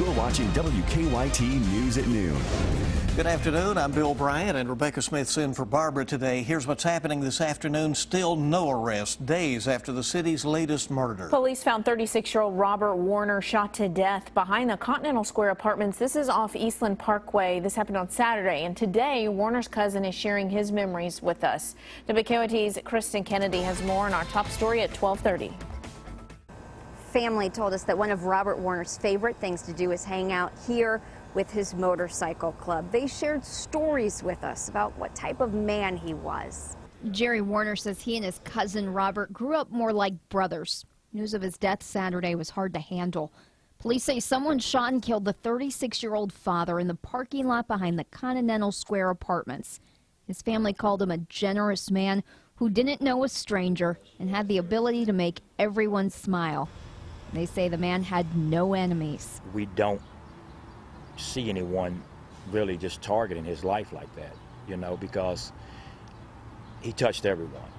You're watching WKYT News at noon. Good afternoon. I'm Bill Bryant, and Rebecca Smith's in for Barbara today. Here's what's happening this afternoon. Still no arrest, days after the city's latest murder. Police found 36-year-old Robert Warner shot to death behind the Continental Square Apartments. This is off Eastland Parkway. This happened on Saturday, and today Warner's cousin is sharing his memories with us. WKYT's Kristen Kennedy has more on our top story at 12:30. Family told us that one of Robert Warner's favorite things to do is hang out here with his motorcycle club. They shared stories with us about what type of man he was. Jerry Warner says he and his cousin Robert grew up more like brothers. News of his death Saturday was hard to handle. Police say someone shot and killed the 36-year-old father in the parking lot behind the Continental Square Apartments. His family called him a generous man who didn't know a stranger and had the ability to make everyone smile. They say the man had no enemies. We don't see anyone really just targeting his life like that, you know, because he touched everyone.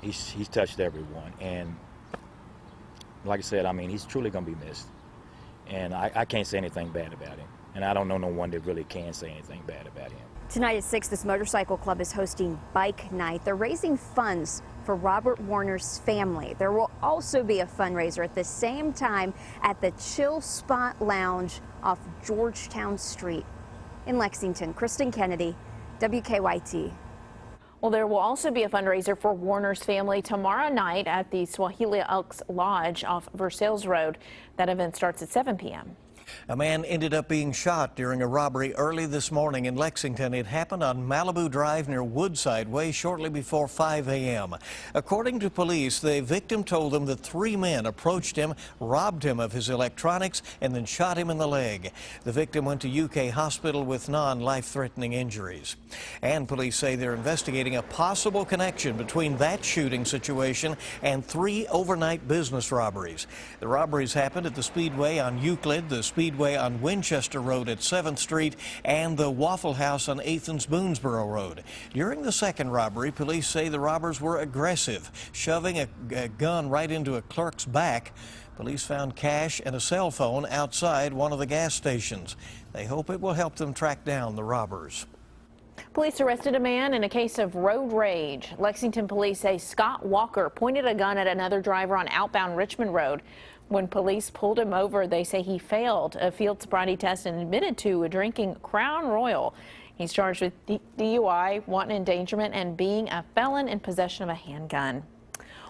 He's touched everyone, and like I said, I mean, he's truly going to be missed. And I can't say anything bad about him, and I don't know no one that really can say anything bad about him. Tonight at 6, this motorcycle club is hosting Bike Night. They're raising funds for Robert Warner's family. There will also be a fundraiser at the same time at the Chill Spot Lounge off Georgetown Street. In Lexington, Kristen Kennedy, WKYT. Well, there will also be a fundraiser for Warner's family tomorrow night at the Swahili Elks Lodge off Versailles Road. That event starts at 7 p.m. A man ended up being shot during a robbery early this morning in Lexington. It happened on Malibu Drive near Woodside Way shortly before 5 a.m. According to police, the victim told them that 3 men approached him, robbed him of his electronics, and then shot him in the leg. The victim went to UK hospital with non-life-threatening injuries. And police say they're investigating a possible connection between that shooting situation and 3 overnight business robberies. The robberies happened at the Speedway on Euclid, the Speedway on Winchester Road at 7th Street, and the Waffle House on 8th and Boonesboro Road. During the second robbery, police say the robbers were aggressive, shoving a gun right into a clerk's back. Police found cash and a cell phone outside one of the gas stations. They hope it will help them track down the robbers. Police arrested a man in a case of road rage. Lexington police say Scott Walker pointed a gun at another driver on outbound Richmond Road. When police pulled him over, they say he failed a field sobriety test and admitted to drinking Crown Royal. He's charged with DUI, wanton endangerment, and being a felon in possession of a handgun.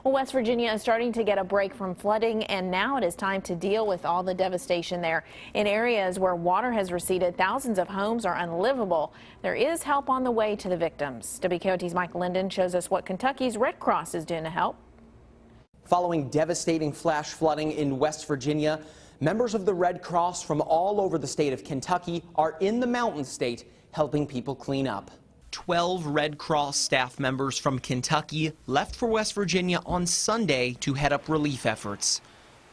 Well, West Virginia is starting to get a break from flooding, and now it is time to deal with all the devastation there. In areas where water has receded, thousands of homes are unlivable. There is help on the way to the victims. WKYT's Mike Linden shows us what Kentucky's Red Cross is doing to help. Following devastating flash flooding in West Virginia, members of the Red Cross from all over the state of Kentucky are in the Mountain State helping people clean up. 12 Red Cross staff members from Kentucky left for West Virginia on Sunday to head up relief efforts.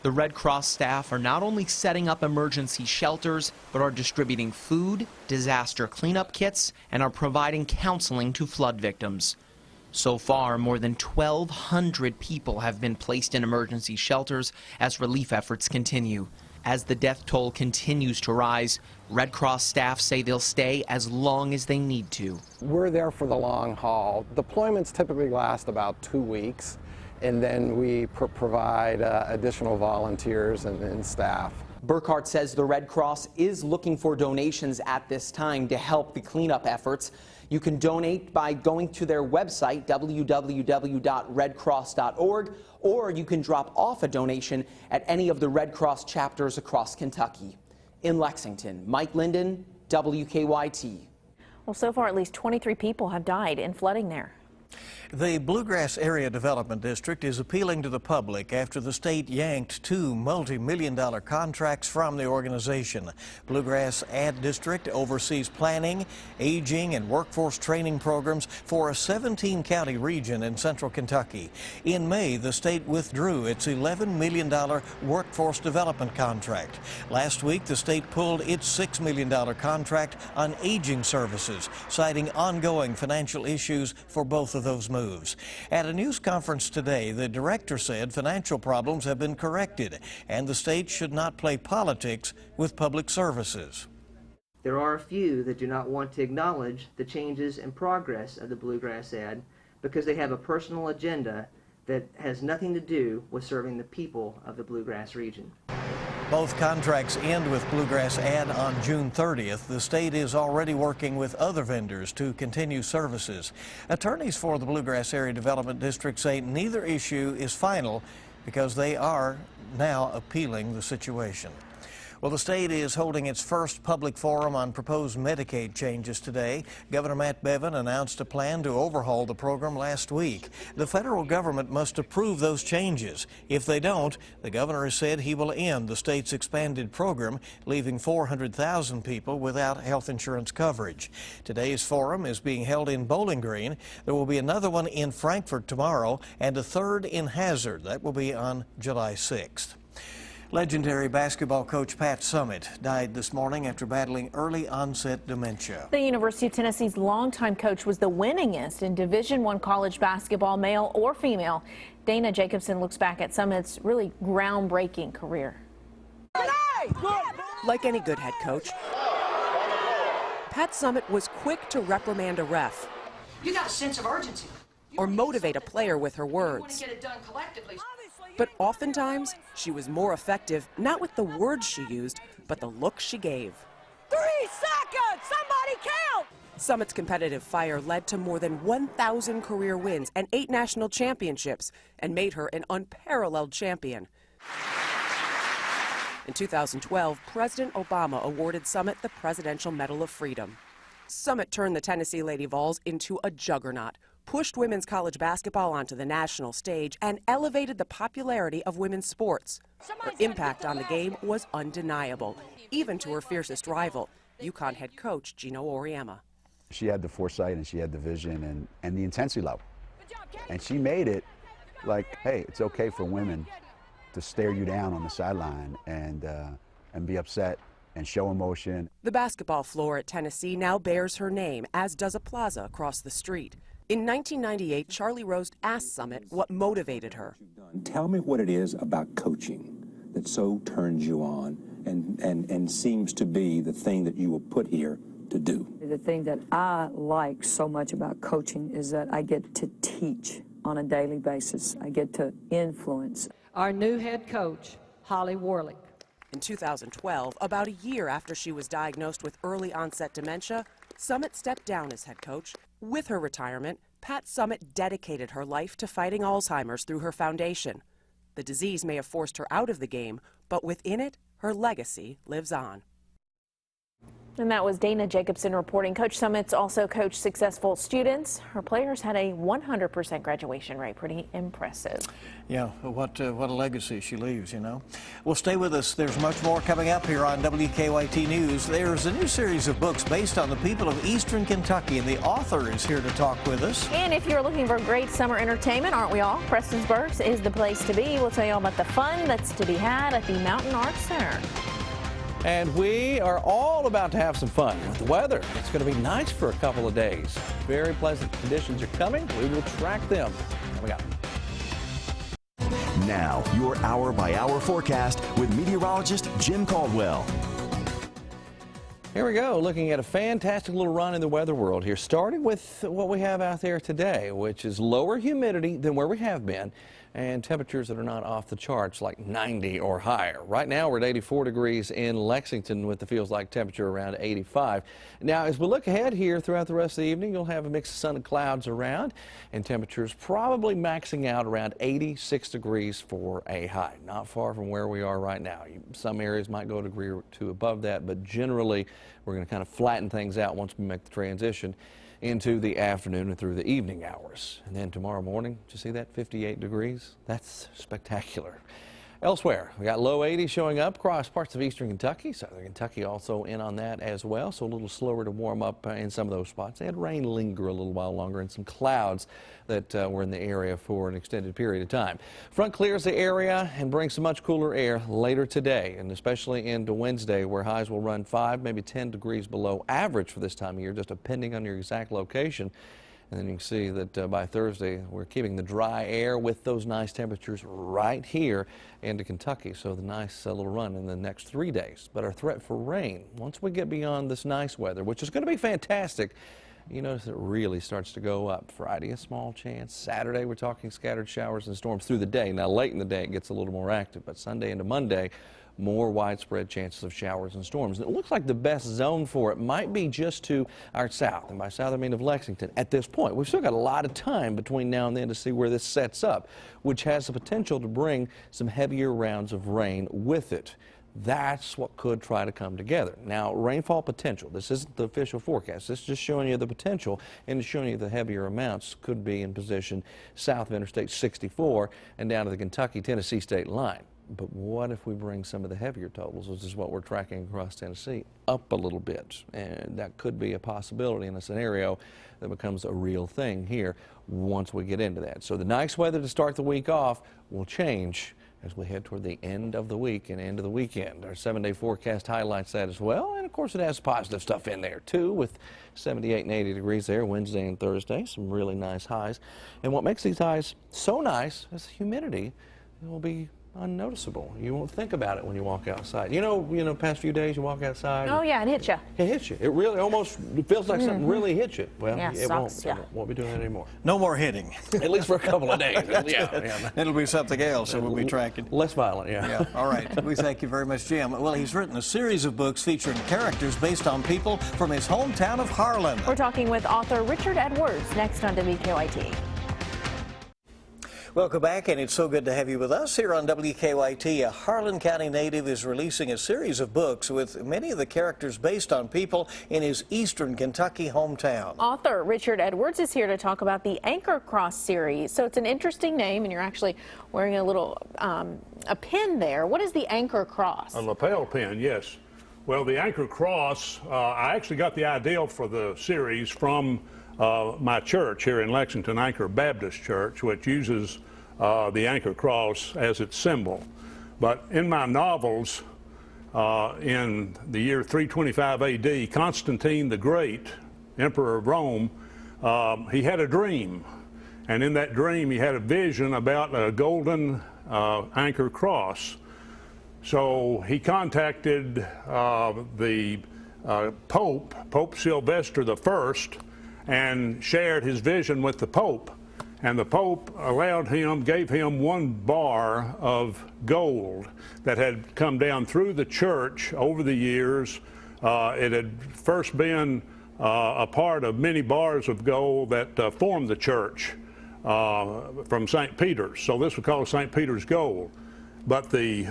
The Red Cross staff are not only setting up emergency shelters, but are distributing food, disaster cleanup kits, and are providing counseling to flood victims. So far, more than 1,200 people have been placed in emergency shelters as relief efforts continue. As the death toll continues to rise, Red Cross staff say they'll stay as long as they need to. We're there for the long haul. Deployments typically last about 2 weeks, and then we provide additional volunteers and staff. Burkhart says the Red Cross is looking for donations at this time to help the cleanup efforts. You can donate by going to their website, www.redcross.org, or you can drop off a donation at any of the Red Cross chapters across Kentucky. In Lexington, Mike Linden, WKYT. Well, so far at least 23 people have died in flooding there. The Bluegrass Area Development District is appealing to the public after the state yanked 2 multi-million-dollar contracts from the organization. Bluegrass Ad District oversees planning, aging, and workforce training programs for a 17-county region in central Kentucky. In May, the state withdrew its $11 million workforce development contract. Last week, the state pulled its $6 million contract on aging services, citing ongoing financial issues for both of of those moves. At a news conference today, the director said financial problems have been corrected and the state should not play politics with public services. There are a few that do not want to acknowledge the changes and progress of the Bluegrass ad because they have a personal agenda that has nothing to do with serving the people of the Bluegrass region. Both contracts end with Bluegrass ad on June 30th. The state is already working with other vendors to continue services. Attorneys for the Bluegrass Area Development District say neither issue is final because they are now appealing the situation. Well, the state is holding its first public forum on proposed Medicaid changes today. Governor Matt Bevin announced a plan to overhaul the program last week. The federal government must approve those changes. If they don't, the governor has said he will end the state's expanded program, leaving 400,000 people without health insurance coverage. Today's forum is being held in Bowling Green. There will be another one in Frankfort tomorrow and a third in Hazard. That will be on July 6th. Legendary basketball coach Pat Summitt died this morning after battling early onset dementia. The University of Tennessee's longtime coach was the winningest in Division I college basketball, male or female. Dana Jacobson looks back at Summitt's really groundbreaking career. Like any good head coach, Pat Summitt was quick to reprimand a ref. You got a sense of urgency. Or motivate a player with her words. Get it done collectively. But oftentimes, she was more effective not with the words she used, but the look she gave. 3 seconds! Somebody count! Summitt's competitive fire led to more than 1,000 career wins and 8 national championships and made her an unparalleled champion. In 2012, President Obama awarded Summitt the Presidential Medal of Freedom. Summitt turned the Tennessee Lady Vols into a juggernaut, pushed women's college basketball onto the national stage, and elevated the popularity of women's sports. Her impact on the game was undeniable, even to her fiercest rival, UConn head coach Gino Auriemma. She had the foresight and she had the vision and the intensity level. And she made it like, hey, it's okay for women to stare you down on the sideline and be upset and show emotion. The basketball floor at Tennessee now bears her name, as does a plaza across the street. In 1998, Charlie Roast asked Summitt what motivated her. Tell me what it is about coaching that so turns you on and seems to be the thing that you were put here to do. The thing that I like so much about coaching is that I get to teach on a daily basis. I get to influence. Our new head coach, Holly Warlick. In 2012, about a year after she was diagnosed with early onset dementia, Summitt stepped down as head coach. With her retirement, Pat Summitt dedicated her life to fighting Alzheimer's through her foundation. The disease may have forced her out of the game, but within it, her legacy lives on. And that was Dana Jacobson reporting. Coach Summitt's also coached successful students. Her players had a 100% graduation rate. Pretty impressive. Yeah, what a legacy she leaves, you know. Well, stay with us. There's much more coming up here on WKYT News. There's a new series of books based on the people of Eastern Kentucky, and the author is here to talk with us. And if you're looking for great summer entertainment, aren't we all? Prestonsburg is the place to be. We'll tell you all about the fun that's to be had at the Mountain Arts Center. And we are all about to have some fun with the weather. It's going to be nice for a couple of days. Very pleasant conditions are coming. We will track them. Coming up. Now, your hour-by-hour forecast with meteorologist Jim Caldwell. Here we go, looking at a fantastic little run in the weather world here, starting with what we have out there today, which is lower humidity than where we have been, and temperatures that are not off the charts, like 90 or higher. Right now, we're at 84 degrees in Lexington with the feels like temperature around 85. Now, as we look ahead here throughout the rest of the evening, you'll have a mix of sun and clouds around, and temperatures probably maxing out around 86 degrees for a high. Not far from where we are right now. Some areas might go a degree or two above that, but generally, we're going to kind of flatten things out once we make the transition into the afternoon and through the evening hours. And then tomorrow morning, did you see that, 58 degrees? That's spectacular. Elsewhere, we got low 80s showing up across parts of eastern Kentucky. Southern Kentucky also in on that as well, so a little slower to warm up in some of those spots. They had rain linger a little while longer and some clouds that were in the area for an extended period of time. Front clears the area and brings some much cooler air later today, and especially into Wednesday, where highs will run 5, maybe 10 degrees below average for this time of year, just depending on your exact location. And then you can see that by Thursday, we're keeping the dry air with those nice temperatures right here into Kentucky. So the nice little run in the next 3 days. But our threat for rain, once we get beyond this nice weather, which is going to be fantastic, you notice it really starts to go up. Friday, a small chance. Saturday, we're talking scattered showers and storms through the day. Now, late in the day, it gets a little more active. But Sunday into Monday, more widespread chances of showers and storms. And it looks like the best zone for it might be just to our south. And by south, I mean of Lexington. At this point, we've still got a lot of time between now and then to see where this sets up, which has the potential to bring some heavier rounds of rain with it. That's what could try to come together. Now, rainfall potential. This isn't the official forecast. This is just showing you the potential and showing you the heavier amounts could be in position south of Interstate 64 and down to the Kentucky-Tennessee state line. But what if we bring some of the heavier totals, which is what we're tracking across Tennessee, up a little bit? And that could be a possibility in a scenario that becomes a real thing here once we get into that. So the nice weather to start the week off will change as we head toward the end of the week and into the weekend. Our 7-day forecast highlights that as well. And of course, it has positive stuff in there too, with 78 and 80 degrees there Wednesday and Thursday, some really nice highs. And what makes these highs so nice is humidity. It will be unnoticeable. You won't think about it when you walk outside. You know, past few days you walk outside. Oh yeah, it hits you. It hits you. It really almost feels like something really hit you. Well, Yeah, it sucks, won't. yeah. Won't be doing that anymore. No more hitting. At least for a couple of days. Yeah. It'll be something else that we'll be tracking. Less violent, yeah. Yeah, all right. We thank you very much, Jim. Well, he's written a series of books featuring characters based on people from his hometown of Harlan. We're talking with author Richard Edwards next on WKYT. Welcome back, and it's so good to have you with us here on WKYT. A Harlan County native is releasing a series of books with many of the characters based on people in his eastern Kentucky hometown. Author Richard Edwards is here to talk about the Anchor Cross series. So it's an interesting name, and you're actually wearing a little a pin there. What is the Anchor Cross? A lapel pin, yes. Well, the Anchor Cross, I actually got the idea for the series from my church here in Lexington, Anchor Baptist Church, which uses the Anchor Cross as its symbol. But in my novels, in the year 325 AD, Constantine the Great, Emperor of Rome, he had a dream. And in that dream, he had a vision about a golden Anchor Cross. So he contacted the Pope Sylvester I, and shared his vision with the Pope. And the Pope gave him one bar of gold that had come down through the church over the years. It had first been a part of many bars of gold that formed the church from St. Peter's. So this was called St. Peter's gold. But the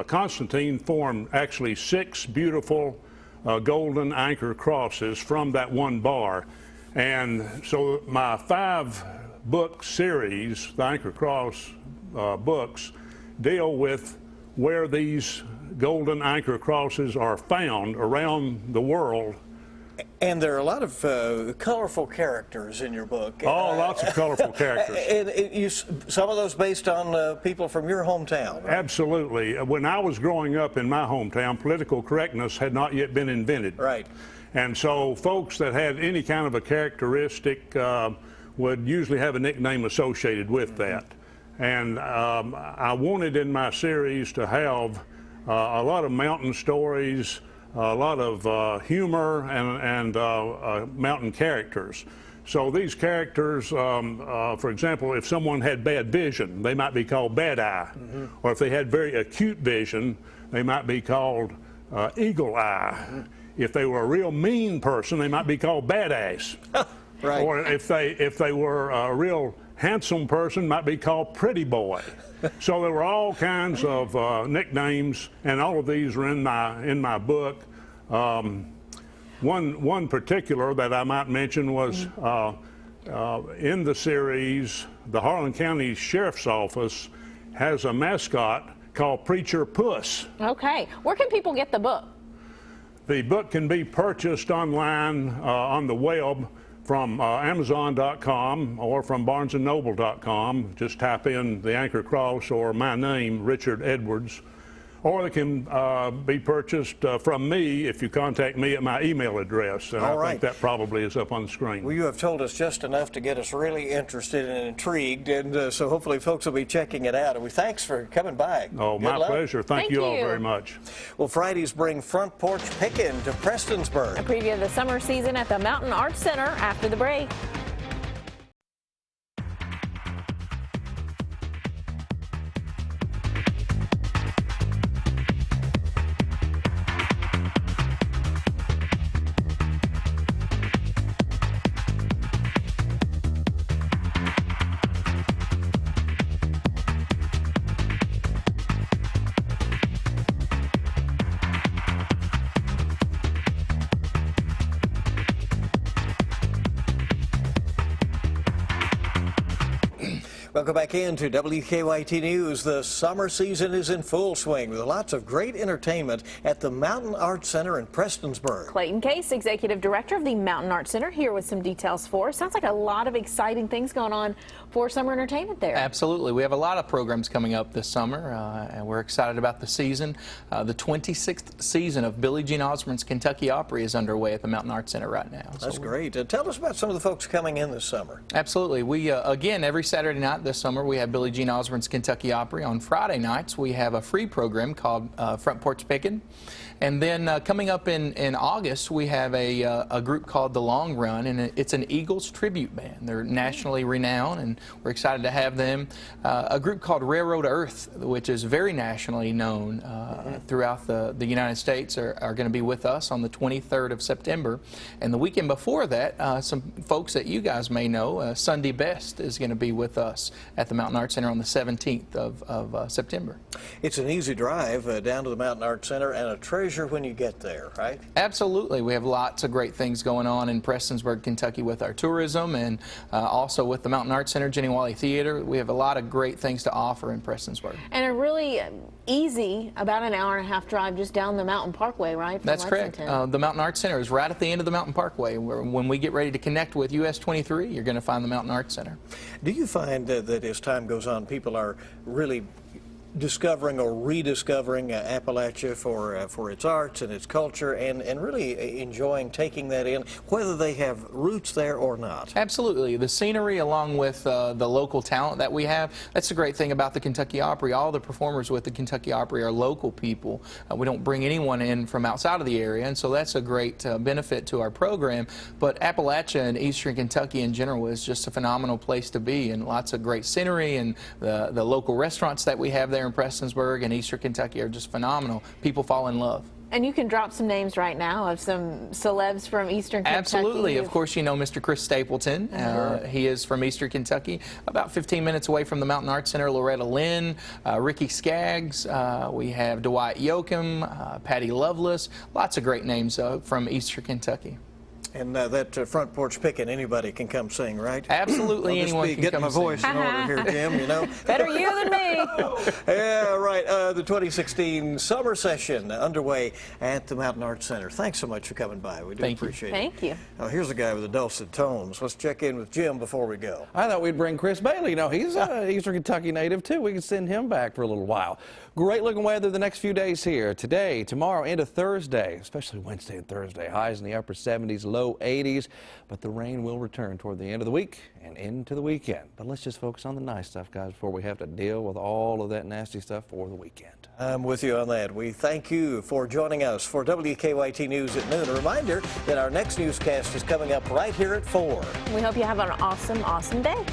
Constantine formed actually 6 beautiful golden anchor crosses from that one bar. And so my 5-book series, the Anchor Cross books, deal with where these golden anchor crosses are found around the world. And there are a lot of colorful characters in your book. Oh, lots of colorful characters. And some of those based on people from your hometown. Right? Absolutely. When I was growing up in my hometown, political correctness had not yet been invented. Right. And so folks that had any kind of a characteristic would usually have a nickname associated with that. And I wanted in my series to have a lot of mountain stories, a lot of humor, and mountain characters. So these characters, for example, if someone had bad vision, they might be called Bad Eye. Mm-hmm. Or if they had very acute vision, they might be called Eagle Eye. Mm-hmm. If they were a real mean person, they might be called Badass. Right. Or if they were a real handsome person, might be called Pretty Boy. So there were all kinds of nicknames, and all of these are in my book. One particular that I might mention was in the series, the Harlan County Sheriff's Office has a mascot called Preacher Puss. Okay. Where can people get the book? The book can be purchased online on the web from Amazon.com or from BarnesandNoble.com. Just type in the Anchor Cross or my name, Richard Edwards. or they can be purchased from me if you contact me at my email address. And I think that probably is up on the screen. Well, you have told us just enough to get us really interested and intrigued, and so hopefully folks will be checking it out. And thanks for coming by. Oh, my pleasure. Thank you all very much. Well, Fridays bring front porch picking to Prestonsburg. A preview of the summer season at the Mountain Arts Center after the break. Welcome back into WKYT News. The summer season is in full swing with lots of great entertainment at the Mountain Arts Center in Prestonsburg. Clayton Case, Executive Director of the Mountain Arts Center, here with some details for us. Sounds like a lot of exciting things going on for summer entertainment there. Absolutely. We have a lot of programs coming up this summer, and we're excited about the season. The 26th season of Billie Jean Osborne's Kentucky Opry is underway at the Mountain Arts Center right now. That's great. Tell us about some of the folks coming in this summer. Absolutely. We, again, every Saturday night this summer, we have Billie Jean Osborne's Kentucky Opry. On Friday nights, we have a free program called Front Porch Pickin'. And then coming up in August, we have a group called The Long Run, and it's an Eagles tribute band. They're nationally renowned, and we're excited to have them. A group called Railroad Earth, which is very nationally known throughout the United States, are going to be with us on the 23rd of September. And the weekend before that, some folks that you guys may know, Sunday Best is going to be with us at the Mountain Arts Center on the 17th of September. It's an easy drive down to the Mountain Arts Center, and a treasure when you get there, right? Absolutely. We have lots of great things going on in Prestonsburg, Kentucky with our tourism, and also with the Mountain Arts Center, Jenny Wally Theater. We have a lot of great things to offer in Prestonsburg. And a really easy, about an hour-and-a-half drive just down the Mountain Parkway, right? From That's Lexington. correct. The Mountain Arts Center is right at the end of the Mountain Parkway. When we get ready to connect with US 23, you're going to find the Mountain Arts Center. Do you find that as time goes on, people are really discovering or rediscovering Appalachia for its arts and its culture, and really enjoying taking that in, whether they have roots there or not? Absolutely. The scenery, along with the local talent that we have, that's the great thing about the Kentucky Opry. All the performers with the Kentucky Opry are local people. We don't bring anyone in from outside of the area, and so that's a great benefit to our program. But Appalachia and Eastern Kentucky in general is just a phenomenal place to be, and lots of great scenery, and the local restaurants that we have there in Prestonsburg and Eastern Kentucky are just phenomenal. People fall in love. And you can drop some names right now of some celebs from Eastern Kentucky. Absolutely. Of course, you know Mr. Chris Stapleton. He is from Eastern Kentucky, about 15 minutes away from the Mountain Arts Center. Loretta Lynn, Ricky Skaggs, we have Dwight Yoakam, Patty Lovelace, lots of great names from Eastern Kentucky. And that front porch picking, anybody can come sing, right? Absolutely, anyone can get come my voice sing. in order here, Jim, you know. Better you than me. Yeah, right. The 2016 summer session underway at the Mountain Arts Center. Thanks so much for coming by. We do appreciate it. Thank you. Now, here's a guy with the dulcet tones. Let's check in with Jim before we go. I thought we'd bring Chris Bailey. No, he's an Eastern Kentucky native, too. We can send him back for a little while. Great looking weather the next few days here. Today, tomorrow, into Thursday, especially Wednesday and Thursday. Highs in the upper 70s, low 80s. But the rain will return toward the end of the week and into the weekend. But let's just focus on the nice stuff, guys, before we have to deal with all of that nasty stuff for the weekend. I'm with you on that. We thank you for joining us for WKYT News at noon. A reminder that our next newscast is coming up right here at 4. We hope you have an awesome, awesome day.